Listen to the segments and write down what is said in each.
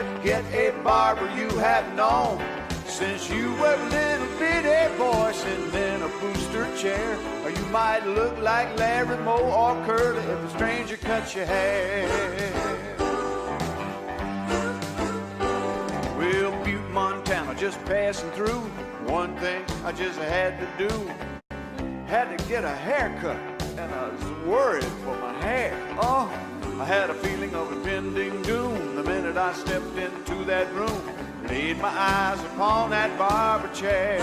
haircut, get a barber you have known since you were a little bitty boy sitting in a booster chair. Or you might look like Larry Moe or Curly if a stranger cuts your hair. Well, Butte, Montana, just passing through. One thing I just had to do, had to get a haircut, and I was worried for my hair. Oh, I had a feeling of impending doom the minute I stepped into that room, laid my eyes upon that barber chair.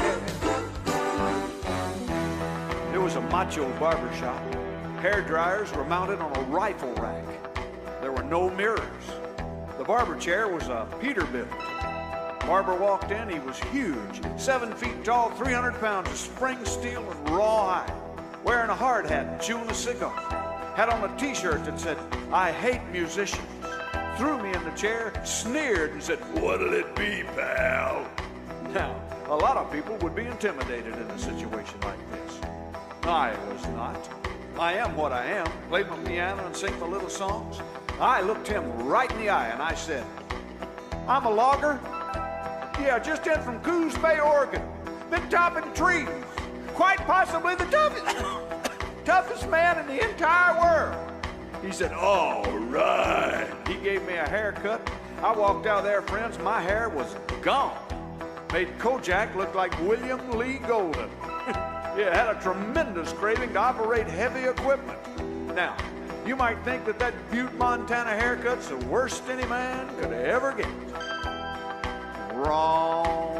It was a macho barber shop. Hair dryers were mounted on a rifle rack. There were no mirrors. The barber chair was a Peterbilt. Barber walked in, he was huge, 7 feet tall, 300 pounds of spring steel and raw hide, wearing a hard hat and chewing a cigar. Had on a t-shirt that said, "I hate musicians." Threw me in the chair, sneered, and said, "What'll it be, pal?" Now, a lot of people would be intimidated in a situation like this. I was not. I am what I am, play my piano and sing my little songs. I looked him right in the eye and I said, "I'm a logger. Yeah, just in from Coos Bay, Oregon. Been topping trees. Quite possibly the toughest man in the entire world." He said, "All right." He gave me a haircut. I walked out there, friends, my hair was gone. Made Kojak look like William Lee Golden. Yeah, had a tremendous craving to operate heavy equipment. Now, you might think that Butte, Montana haircut's the worst any man could ever get. Wrong.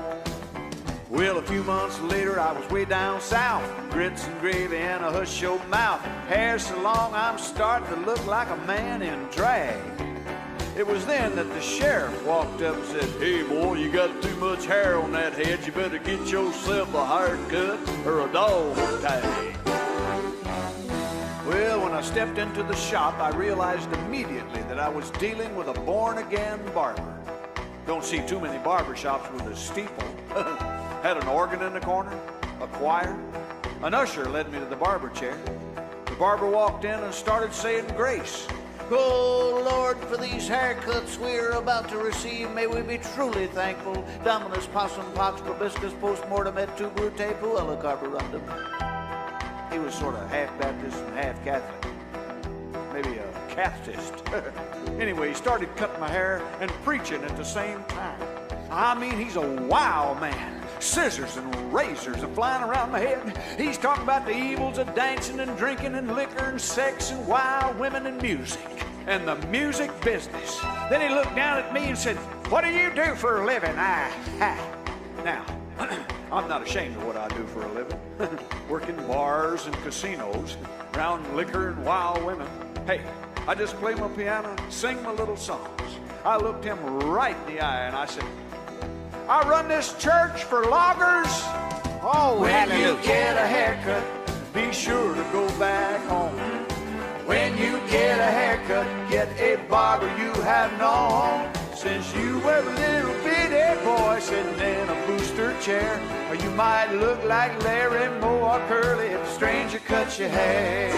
Well, a few months later, I was way down south. Grits and gravy and a hush-show mouth. Hair so long, I'm starting to look like a man in drag. It was then that the sheriff walked up and said, "Hey, boy, you got too much hair on that head. You better get yourself a haircut or a dog tag." Well, when I stepped into the shop, I realized immediately that I was dealing with a born-again barber. Don't see too many barber shops with a steeple. Had an organ in the corner, a choir. An usher led me to the barber chair. The barber walked in and started saying grace. "Oh, Lord, for these haircuts we're about to receive, may we be truly thankful. Dominus possum pox probiscus postmortem et tu brute puella carborundum." He was sort of half Baptist and half Catholic. Maybe a Cathist. Anyway, he started cutting my hair and preaching at the same time. I mean, he's a wow man. Scissors and razors are flying around my head. He's talking about the evils of dancing and drinking and liquor and sex and wild women and music and the music business. Then he looked down at me and said, "What do you do for a living?" Now, I'm not ashamed of what I do for a living. Work in bars and casinos, around liquor and wild women. Hey, I just play my piano, sing my little songs. I looked him right in the eye and I said, "I run this church for loggers." Oh, when you get a haircut, be sure to go back home. When you get a haircut, get a barber you have known since you were a little bitty boy sitting in a booster chair. Or you might look like Larry Moe or Curly if a stranger cuts your hair.